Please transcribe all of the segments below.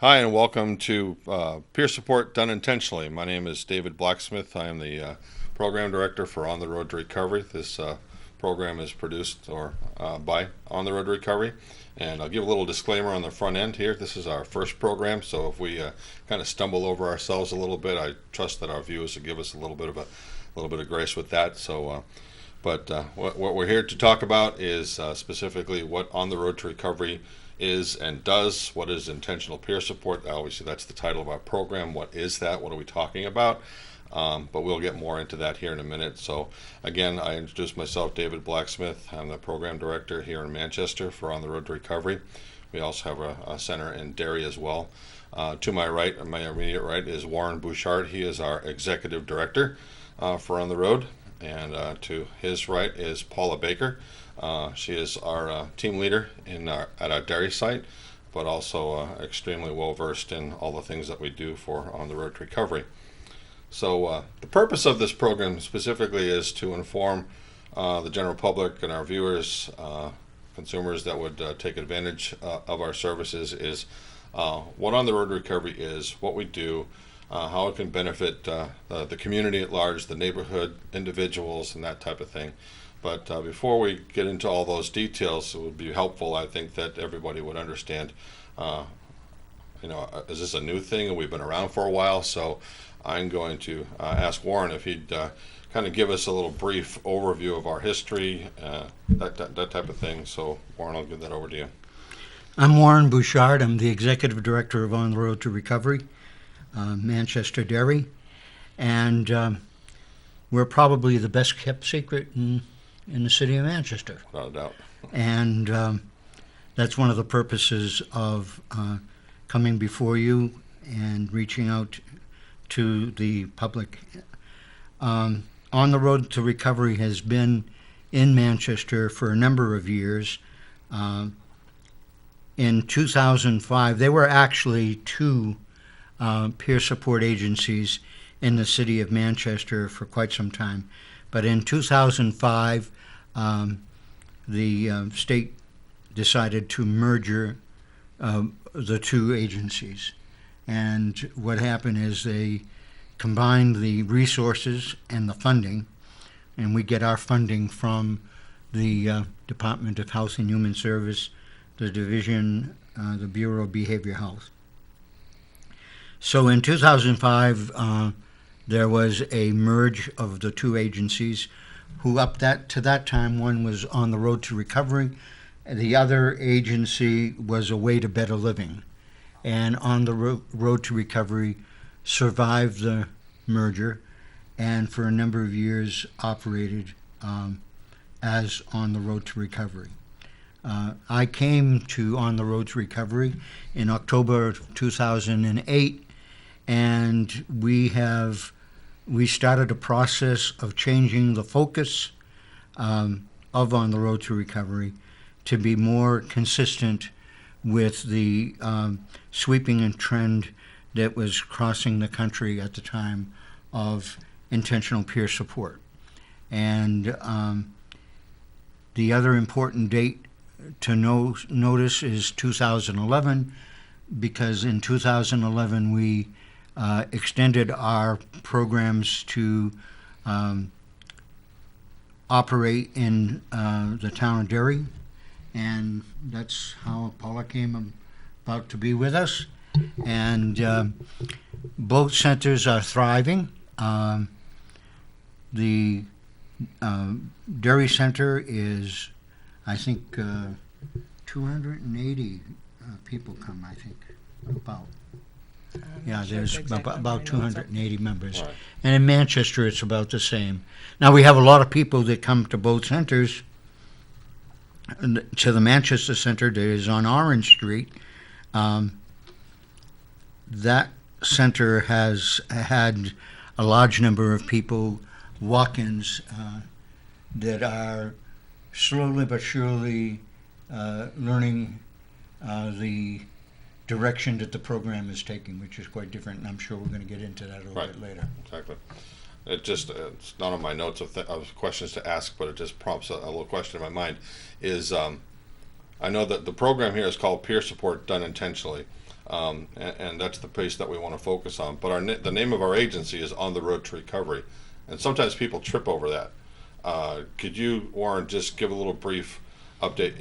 Hi, and welcome to Peer Support Done Intentionally. My name is David Blacksmith. I am the Program Director for On the Road to Recovery. This program is produced by On the Road to Recovery. And I'll give a little disclaimer on the front end here. This is our first program, so if we kind of stumble over ourselves a little bit, I trust that our viewers will give us a little bit of grace with that. But what we're here to talk about is specifically what On the Road to Recovery is and does. What is intentional peer support? Obviously, that's the title of our program. What is that? What are we talking about? But we'll get more into that here in a minute. So again, I introduce myself, David Blacksmith. I'm the program director here in Manchester for On the Road to Recovery. We also have a center in Derry as well. To my right, my immediate right, is Warren Bouchard. He is our executive director for On the Road. And to his right is Paula Baker. She is our team leader at our Derry site, but also extremely well versed in all the things that we do for On the Road to Recovery. So the purpose of this program specifically is to inform the general public and our viewers, consumers that would take advantage of our services is what On the Road to Recovery is, what we do, how it can benefit the community at large, the neighborhood, individuals, and that type of thing. But before we get into all those details, it would be helpful, I think, that everybody would understand, is this a new thing and we've been around for a while? So I'm going to ask Warren if he'd kind of give us a little brief overview of our history, that type of thing. So Warren, I'll give that over to you. I'm Warren Bouchard. I'm the Executive Director of On the Road to Recovery, Manchester Derry, and we're probably the best kept secret in the city of Manchester. Without a doubt. And that's one of the purposes of coming before you and reaching out to the public. On the Road to Recovery has been in Manchester for a number of years. In 2005, there were actually two peer support agencies in the city of Manchester for quite some time. But in 2005, the state decided to merge the two agencies. And what happened is they combined the resources and the funding, and we get our funding from the Department of Health and Human Service, the division, the Bureau of Behavioral Health. So in 2005, there was a merge of the two agencies, who to that time, one was On the Road to Recovery, and the other agency was A Way to Better Living. And On the Road to Recovery survived the merger and for a number of years operated as On the Road to Recovery. I came to On the Road to Recovery in October of 2008, and we started a process of changing the focus of On the Road to Recovery to be more consistent with the sweeping trend that was crossing the country at the time of intentional peer support. And the other important date to notice is 2011, because in 2011 we extended our programs to operate in the town of Derry, and that's how Paula came about to be with us. And both centers are thriving. The Derry Center is, I think, 280 people come, I think, about. Yeah, there's about 280 members. Right. And in Manchester, it's about the same. Now, we have a lot of people that come to both centers. To the Manchester Center that is on Orange Street, that center has had a large number of people, walk-ins, that are slowly but surely learning the direction that the program is taking, which is quite different, and I'm sure we're going to get into that a little bit later. Exactly. It's not on my notes of questions to ask, but it just prompts a little question in my mind. Is I know that the program here is called Peer Support Done Intentionally. and that's the piece that we want to focus on. But the name of our agency is On the Road to Recovery, and sometimes people trip over that. Could you, Warren, just give a little brief update,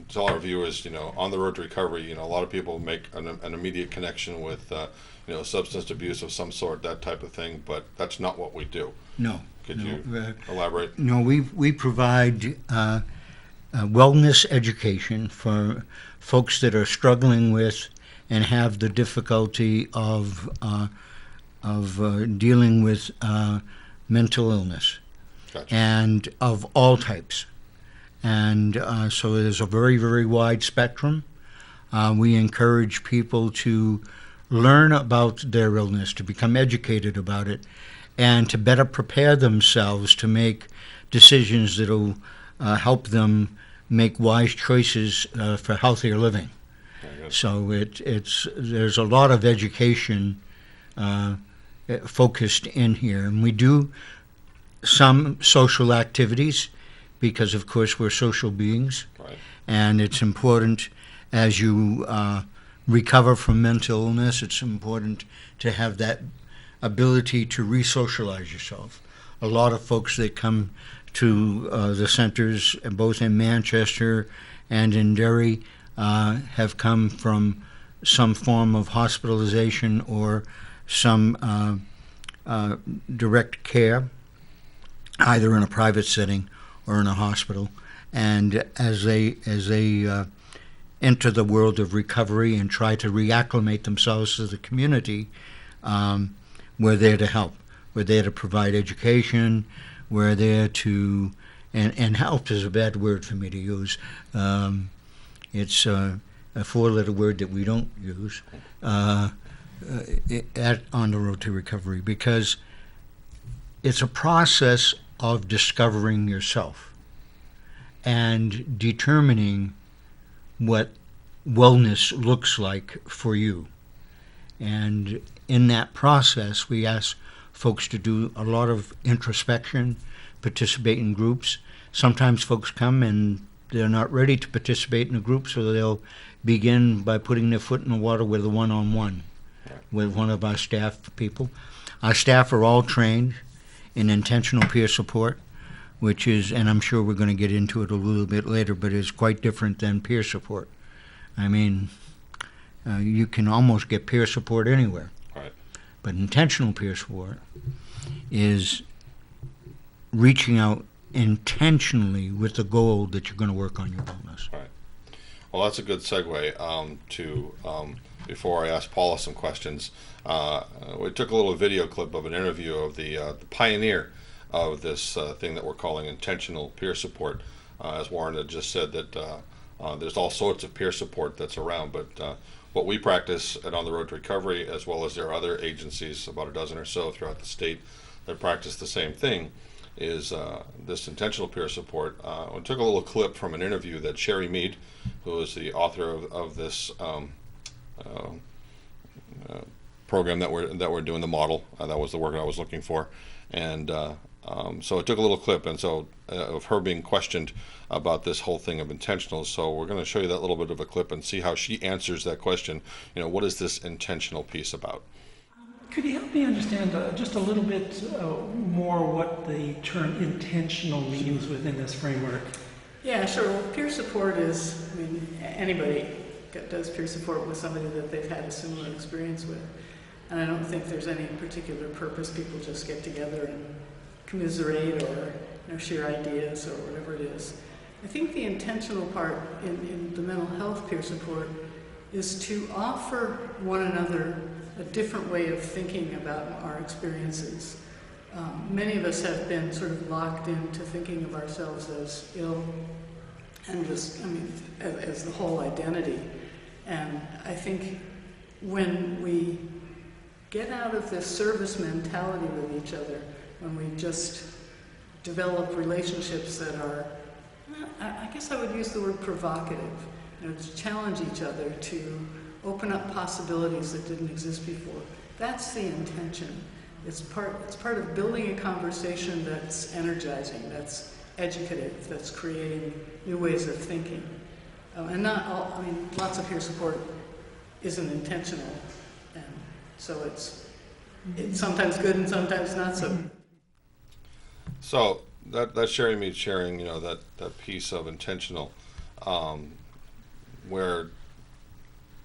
tell our viewers, On the Road to Recovery, a lot of people make an immediate connection with, substance abuse of some sort, that type of thing, but that's not what we do. No. Could you elaborate? No, we provide wellness education for folks that are struggling with and have the difficulty of dealing with mental illness. Gotcha. And of all types. And so there's a very, very wide spectrum. We encourage people to learn about their illness, to become educated about it, and to better prepare themselves to make decisions that will help them make wise choices for healthier living. So there's a lot of education focused in here. And we do some social activities because, of course, we're social beings. Right. And it's important as you recover from mental illness, it's important to have that ability to re-socialize yourself. A lot of folks that come to the centers, both in Manchester and in Derry, have come from some form of hospitalization or some direct care, either in a private setting or in a hospital. And as they enter the world of recovery and try to reacclimate themselves to the community, we're there to help. We're there to provide education. We're there to, and help is a bad word for me to use. It's a four-letter word that we don't use on the road to recovery, because it's a process of discovering yourself and determining what wellness looks like for you. And in that process, we ask folks to do a lot of introspection, participate in groups. Sometimes folks come and they're not ready to participate in a group, so they'll begin by putting their foot in the water with a one-on-one with one of our staff people. Our staff are all trained in intentional peer support, which is, and I'm sure we're going to get into it a little bit later, but is quite different than peer support. I mean, you can almost get peer support anywhere. Right. But intentional peer support is reaching out intentionally with the goal that you're going to work on your wellness. Right. Well, that's a good segue to before I ask Paula some questions. We took a little video clip of an interview of the pioneer of this thing that we're calling intentional peer support. As Warren had just said, that there's all sorts of peer support that's around, but what we practice at On the Road to Recovery, as well as there are other agencies, about a dozen or so throughout the state, that practice the same thing, is this intentional peer support. We took a little clip from an interview that Sherry Mead, who is the author of this program that we're doing, the model, that was the word I was looking for, and so it took a little clip, and so of her being questioned about this whole thing of intentional. So we're going to show you that little bit of a clip and see how she answers that question. What is this intentional piece about? Could you help me understand just a little bit more what the term intentional means within this framework? Yeah, sure. Well, peer support is, anybody does peer support with somebody that they've had a similar experience with. And I don't think there's any particular purpose. People just get together and commiserate or share ideas or whatever it is. I think the intentional part in the mental health peer support is to offer one another a different way of thinking about our experiences. Many of us have been sort of locked into thinking of ourselves as ill and just, as the whole identity. And I think when we get out of this service mentality with each other, when we just develop relationships that are, I guess I would use the word provocative, to challenge each other, to open up possibilities that didn't exist before. That's the intention. It's part of building a conversation that's energizing, that's educative, that's creating new ways of thinking. And not all, lots of peer support isn't intentional. And so it's sometimes good and sometimes not so good. So that sharing means sharing, that piece of intentional, where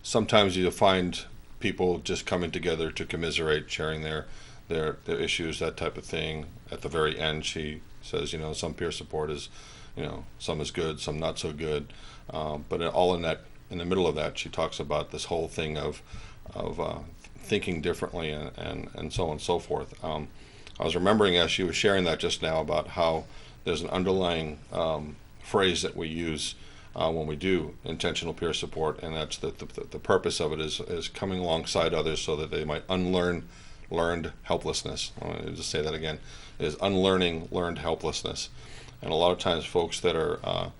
sometimes you find people just coming together to commiserate, sharing their issues, that type of thing. At the very end, she says, some peer support is, some is good, some not so good. But all in the middle of that, she talks about this whole thing of thinking differently and so on and so forth. I was remembering as she was sharing that just now about how there's an underlying phrase that we use when we do intentional peer support, and that's the purpose of it is coming alongside others so that they might unlearn learned helplessness. I'm going to just say that again, is unlearning learned helplessness. And a lot of times folks that are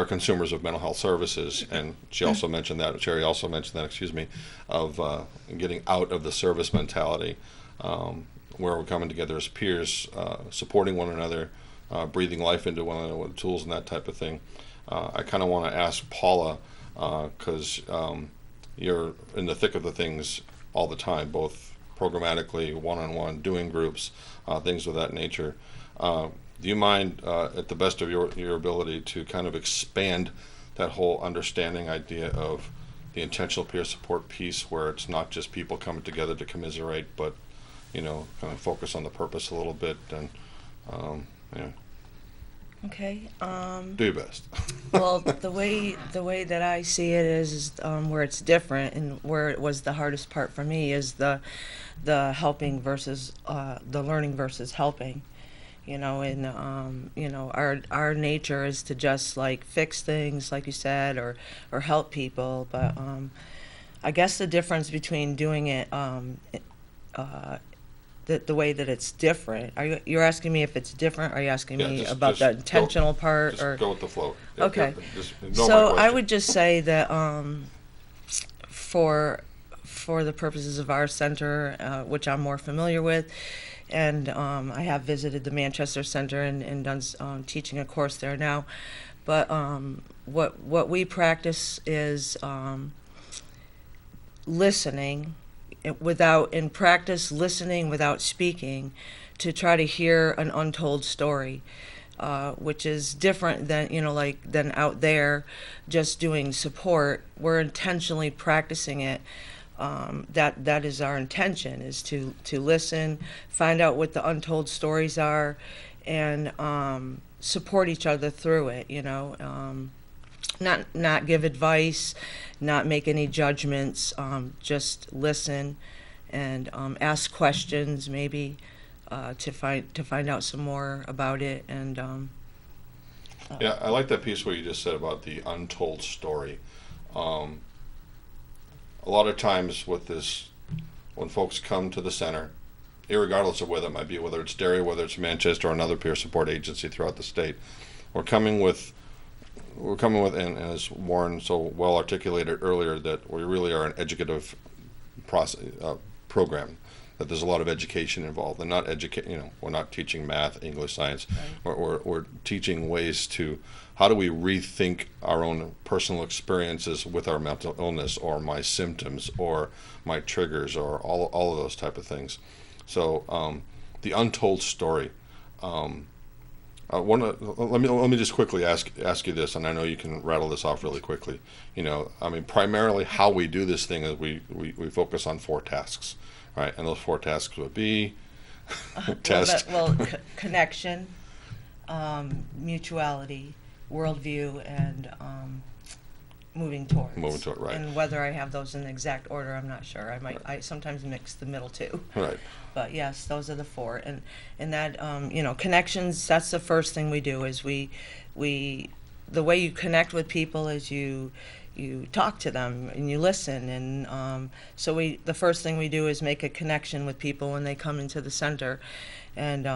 consumers of mental health services, and she also mentioned that, Sherry also mentioned that, excuse me, of getting out of the service mentality, where we're coming together as peers, supporting one another, breathing life into one another with tools and that type of thing. I kind of want to ask Paula, because you're in the thick of the things all the time, both programmatically, one-on-one, doing groups, things of that nature. Do you mind, at the best of your ability, to kind of expand that whole understanding idea of the intentional peer support piece, where it's not just people coming together to commiserate, but kind of focus on the purpose a little bit, and Okay. do your best. Well, the way that I see it is where it's different, and where it was the hardest part for me is the helping versus the learning versus helping. And our nature is to just like fix things, like you said, or help people. But I guess the difference between doing it the way that it's different. You're asking me if it's different? Are you asking Yeah, me just- about the just intentional part? Just Or go with the flow. Okay. Just ignore my so I question. would just say that for the purposes of our center, which I'm more familiar with, and I have visited the Manchester Center and done teaching a course there now, but what we practice is listening listening without speaking, to try to hear an untold story, which is different than than out there just doing support. We're intentionally practicing it. That is our intention, is to listen, find out what the untold stories are, and support each other through it. Not give advice, not make any judgments, just listen and ask questions, maybe to find out some more about it. And Yeah, I like that piece where you just said about the untold story. A lot of times with this, when folks come to the center, irregardless of whether it might be, whether it's Derry, whether it's Manchester, or another peer support agency throughout the state, we're coming with, and as Warren so well articulated earlier, that we really are an educative program, that there's a lot of education involved, and not we're not teaching math, English, science. Right. We're teaching ways to, how do we rethink our own personal experiences with our mental illness, or my symptoms, or my triggers, or all of those type of things. So the untold story. Let me just quickly ask you this, and I know you can rattle this off really quickly. Primarily how we do this thing is we focus on 4 tasks, right? And those 4 tasks would be test. Connection, mutuality, worldview, and moving towards. Moving toward, right. And whether I have those in the exact order, I'm not sure. I sometimes mix the middle two. Right. But yes, those are the 4, and that connections. That's the first thing we do. Is we the way you connect with people is you talk to them and you listen, and so the first thing we do is make a connection with people when they come into the center, and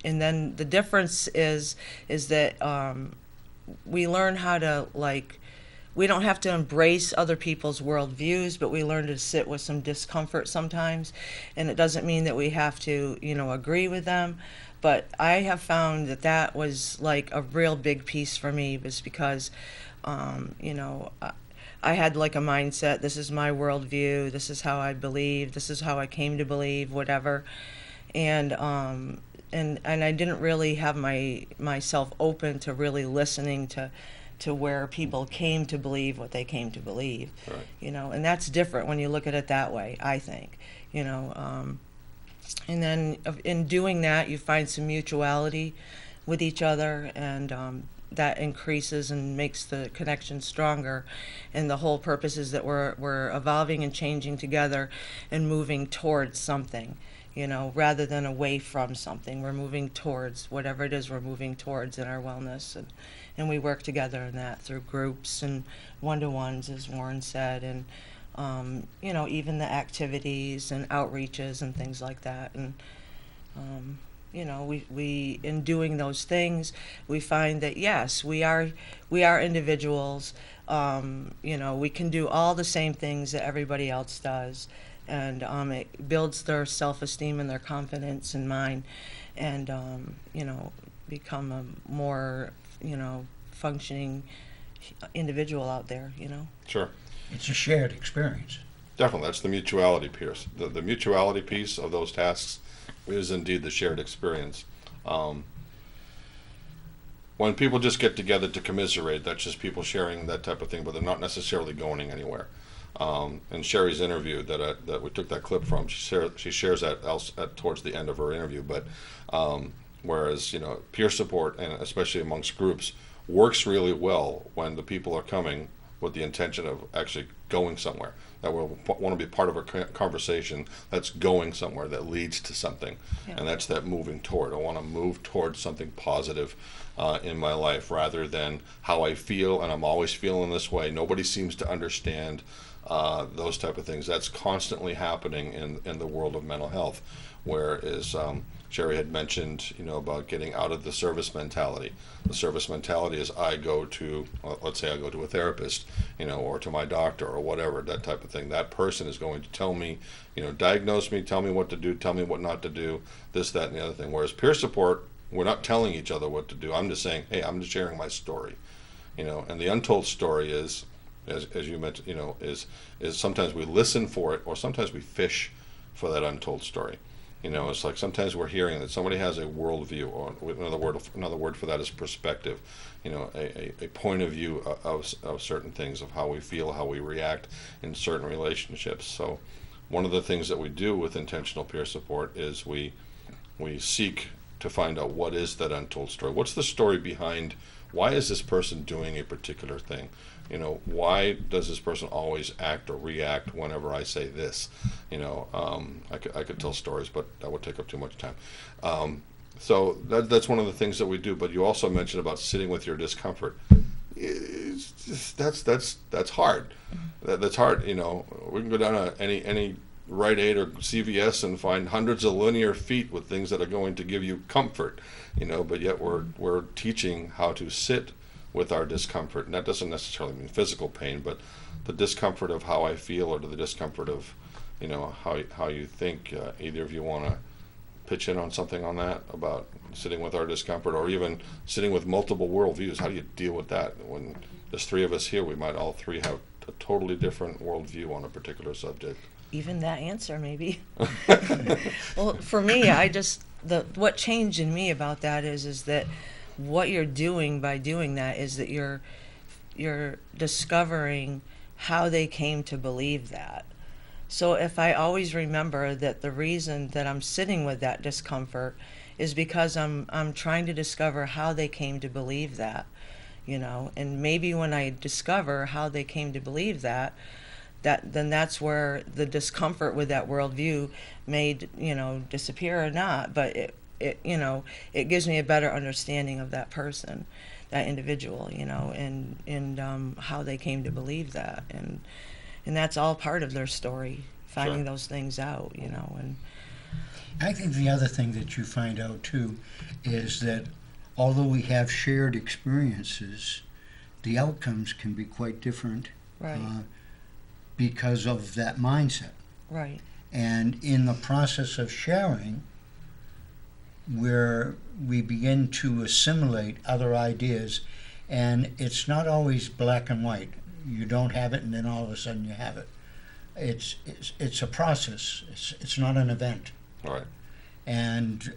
then the difference is that we learn how to we don't have to embrace other people's worldviews, but we learn to sit with some discomfort sometimes. And it doesn't mean that we have to, agree with them. But I have found that was like a real big piece for me, was because, I had like a mindset, this is my worldview, this is how I believe, this is how I came to believe, whatever. And I didn't really have myself open to really listening to where people came to believe what they came to believe. Right. You know, and that's different when you look at it that way, I think. You know, and then in doing that, you find some mutuality with each other, and that increases and makes the connection stronger. And the whole purpose is that we're evolving and changing together and moving towards something, you know, rather than away from something. We're moving towards whatever it is we're moving towards in our wellness. And we work together in that through groups and one-to-ones, as Warren said, and you know, even the activities and outreaches and things like that. And you know, we in doing those things, we find that yes, we are individuals. You know, we can do all the same things that everybody else does, and it builds their self-esteem and their confidence in mind, and you know, become a more, you know, functioning individual out there. You know. Sure. It's a shared experience. Definitely, that's the mutuality piece. The mutuality piece of those tasks is indeed the shared experience. When people just get together to commiserate, that's just people sharing that type of thing, but they're not necessarily going anywhere. In Sherry's interview that we took that clip from, she shares that towards the end of her interview. But whereas, you know, peer support, and especially amongst groups, works really well when the people are coming with the intention of actually going somewhere, that will want to be part of a conversation that's going somewhere, that leads to something. Yeah. And that's that moving toward. I want to move towards something positive in my life, rather than how I feel, and I'm always feeling this way. Nobody seems to understand those type of things. That's constantly happening in the world of mental health, whereas Sherry had mentioned, you know, about getting out of the service mentality. The service mentality is let's say I go to a therapist, you know, or to my doctor or whatever, that type of thing. That person is going to tell me, you know, diagnose me, tell me what to do, tell me what not to do, this, that, and the other thing. Whereas peer support, we're not telling each other what to do. I'm just saying, hey, I'm just sharing my story, you know. And the untold story is, as you mentioned, you know, is sometimes we listen for it, or sometimes we fish for that untold story. You know, it's like sometimes we're hearing that somebody has a worldview, or another word for that is perspective. You know, a point of view of certain things, of how we feel, how we react in certain relationships. So, one of the things that we do with intentional peer support is we seek to find out what is that untold story. What's the story behind? Why is this person doing a particular thing? You know, why does this person always act or react whenever I say this? You know, I could tell stories, but that would take up too much time. So that's one of the things that we do. But you also mentioned about sitting with your discomfort. It's just, that's hard. That's hard. You know, we can go down to any Rite Aid or CVS and find hundreds of linear feet with things that are going to give you comfort. You know, but yet we're teaching how to sit with our discomfort, and that doesn't necessarily mean physical pain, but the discomfort of how I feel, or the discomfort of, you know, how you think. Either of you want to pitch in on something on that, about sitting with our discomfort, or even sitting with multiple worldviews? How do you deal with that? When there's three of us here, we might all three have a totally different worldview on a particular subject. Even that answer, maybe. Well, for me, what changed in me about that is that what you're doing by doing that is that you're discovering how they came to believe that. So if I always remember that the reason that I'm sitting with that discomfort is because I'm trying to discover how they came to believe that, you know, and maybe when I discover how they came to believe that, then that's where the discomfort with that worldview may, you know, disappear or not, but it you know, it gives me a better understanding of that person, that individual, you know, and how they came to believe that, and that's all part of their story, finding Sure. those things out, you know. And I think the other thing that you find out too is that although we have shared experiences, the outcomes can be quite different right, because of that mindset. right, And in the process of sharing, where we begin to assimilate other ideas, and it's not always black and white. you don't have it, and then all of a sudden you have it. It's a process. It's not an event. All right. And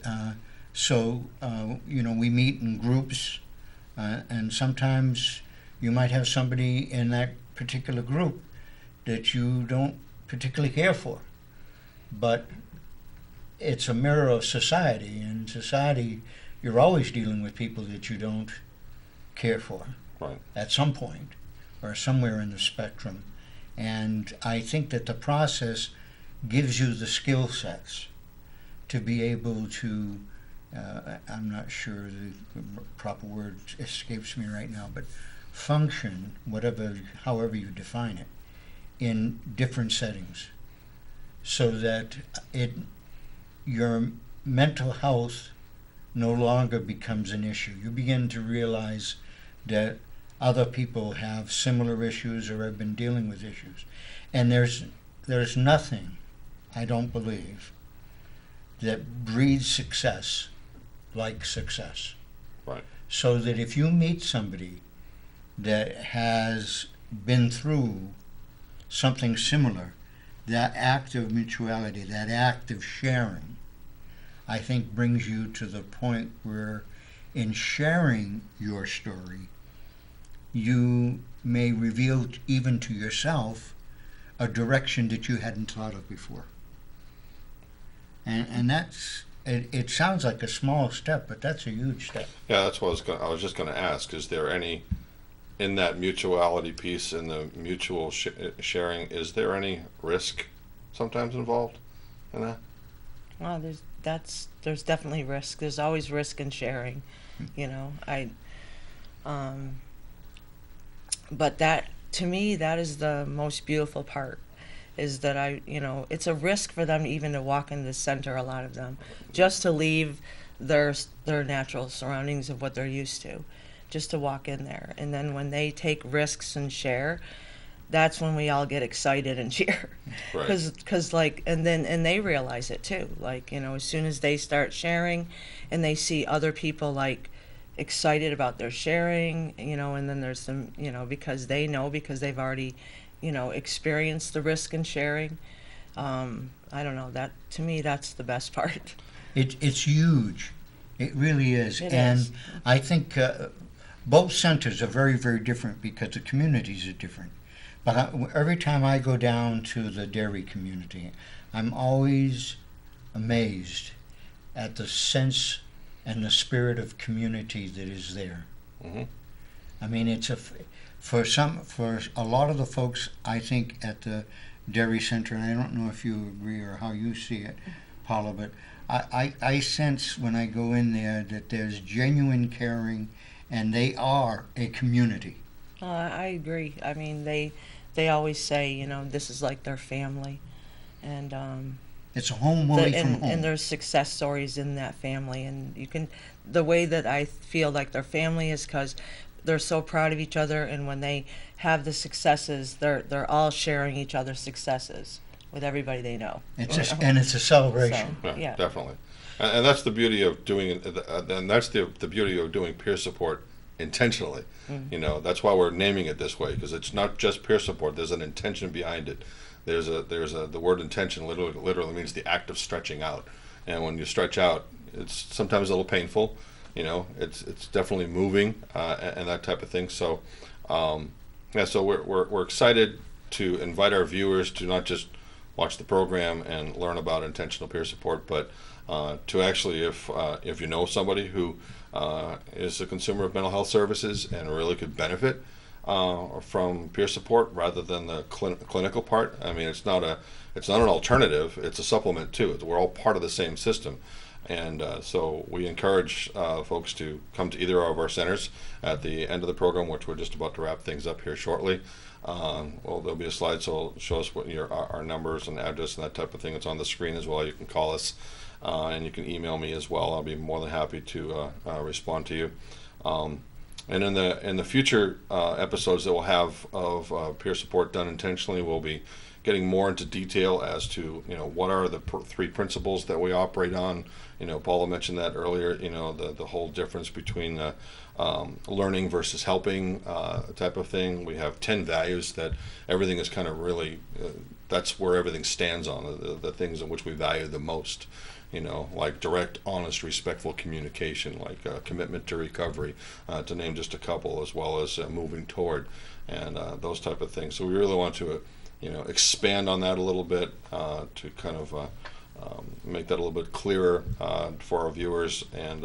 we meet in groups, and sometimes you might have somebody in that particular group that you don't particularly care for. But it's a mirror of society, and society, you're always dealing with people that you don't care for Right. at some point or somewhere in the spectrum. And I think that the process gives you the skill sets to be able to, I'm not sure the proper word escapes me right now, but function, however you define it, in different settings, so that your mental health no longer becomes an issue. You begin to realize that other people have similar issues or have been dealing with issues. And there's nothing, I don't believe, that breeds success like success. Right. So that if you meet somebody that has been through something similar, that act of mutuality, that act of sharing, I think brings you to the point where in sharing your story, you may reveal even to yourself a direction that you hadn't thought of before. And that's, it sounds like a small step, but that's a huge step. Yeah, that's what I was just going to ask. Is there any, in that mutuality piece, in the mutual sharing, is there any risk sometimes involved in that? Well, there's definitely risk. There's always risk in sharing, but that, to me, that is the most beautiful part, is that it's a risk for them even to walk in the center, a lot of them, just to leave their natural surroundings of what they're used to, just to walk in there. And then when they take risks and share, that's when we all get excited and cheer. Right. Because and they realize it too. As soon as they start sharing and they see other people excited about their sharing, and then there's some, because they've already, experienced the risk in sharing. I don't know, that, to me, that's the best part. It's huge. It really is. It and is. I think both centers are very, very different because the communities are different. But every time I go down to the dairy community, I'm always amazed at the sense and the spirit of community that is there. Mm-hmm. I mean, for a lot of the folks, I think, at the dairy center, and I don't know if you agree or how you see it, Paula, but I sense when I go in there that there's genuine caring, and they are a community. I agree. I mean, they always say, this is like their family, and It's a home away from home. and there's success stories in that family, and the way that I feel like their family is because they're so proud of each other, and when they have the successes, they're all sharing each other's successes with everybody they know. It's a celebration. So, yeah. Definitely. And that's the beauty of doing it, and that's the beauty of doing peer support intentionally. Mm. That's why we're naming it this way, because it's not just peer support. There's an intention behind it. The word intention literally means the act of stretching out. And when you stretch out, it's sometimes a little painful. It's definitely moving and that type of thing. So, so we're excited to invite our viewers to not just watch the program and learn about intentional peer support, but to actually, if you know somebody who is a consumer of mental health services and really could benefit from peer support rather than the clinical part. I mean, it's not an alternative. It's a supplement too. We're all part of the same system, and so we encourage folks to come to either of our centers at the end of the program, which we're just about to wrap things up here shortly. There'll be a slide, so it'll show us what our numbers and address and that type of thing. It's on the screen as well. You can call us, and you can email me as well. I'll be more than happy to respond to you. And in the future episodes that we'll have of peer support done intentionally, we'll be getting more into detail as to what are the three principles that we operate on. Paula mentioned that earlier. The whole difference between learning versus helping type of thing. We have 10 values that everything is kind of really. That's where everything stands on the things in which we value the most. Like direct, honest, respectful communication, like commitment to recovery, to name just a couple, as well as moving toward, and those type of things. So we really want to, expand on that a little bit to kind of make that a little bit clearer for our viewers and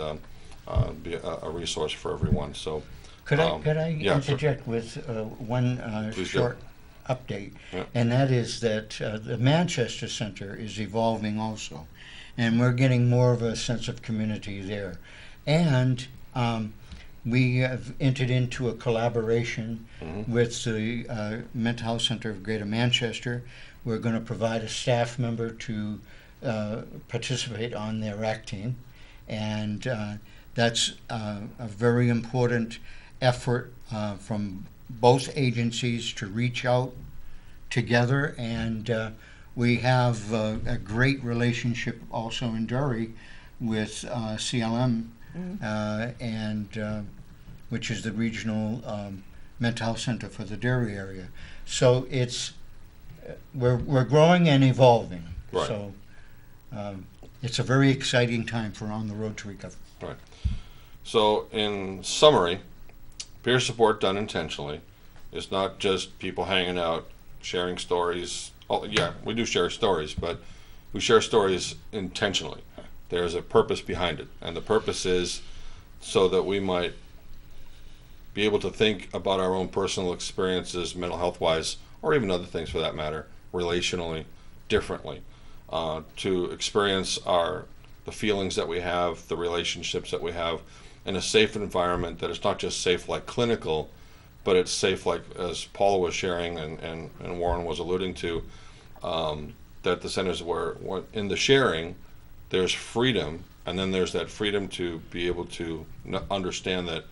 be a resource for everyone. So, Could I yeah, sure. interject with one Please short update? Yeah. And that is that the Manchester Center is evolving also, and we're getting more of a sense of community there. And we have entered into a collaboration with the Mental Health Center of Greater Manchester. We're going to provide a staff member to participate on their RAC team, and that's a very important effort from both agencies to reach out together, and we have a great relationship also in Derry with CLM, and which is the regional mental health center for the Derry area. So we're growing and evolving. Right. So it's a very exciting time for On the Road to Recovery. Right. So, in summary, peer support done intentionally is not just people hanging out, sharing stories. Oh, yeah, we do share stories, but we share stories intentionally. There's a purpose behind it, and the purpose is so that we might be able to think about our own personal experiences, mental health-wise, or even other things for that matter, relationally, differently, to experience the feelings that we have, the relationships that we have, in a safe environment that is not just safe like clinical, but it's safe like, as Paula was sharing and Warren was alluding to, that the centers where in the sharing, there's freedom, and then there's that freedom to be able to understand that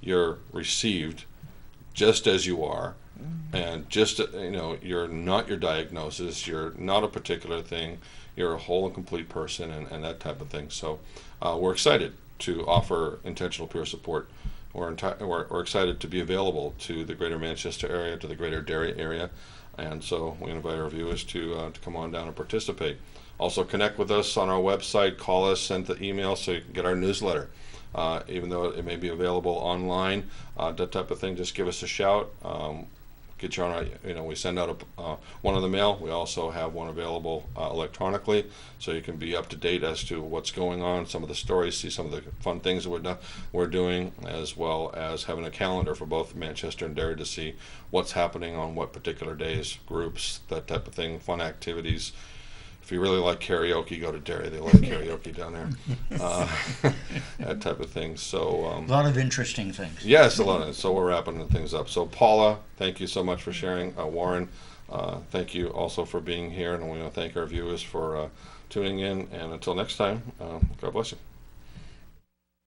you're received just as you are, and just you're not your diagnosis, you're not a particular thing, you're a whole and complete person, and that type of thing. So we're excited to offer intentional peer support. We're excited to be available to the Greater Manchester area, to the Greater Derry area, and so we invite our viewers to come on down and participate. Also connect with us on our website, call us, send the email so you can get our newsletter. Even though it may be available online, that type of thing, just give us a shout. Get you on our, we send out one in the mail. We also have one available electronically, so you can be up to date as to what's going on, some of the stories, see some of the fun things that we're doing, as well as having a calendar for both Manchester and Derry to see what's happening on what particular days, groups, that type of thing, fun activities. If you really like karaoke, go to Derry. They like karaoke down there. That type of thing. So A lot of interesting things. yes, a lot of it. So we're wrapping things up. So Paula, thank you so much for sharing. Warren, thank you also for being here, and we want to thank our viewers for tuning in. And until next time, God bless you.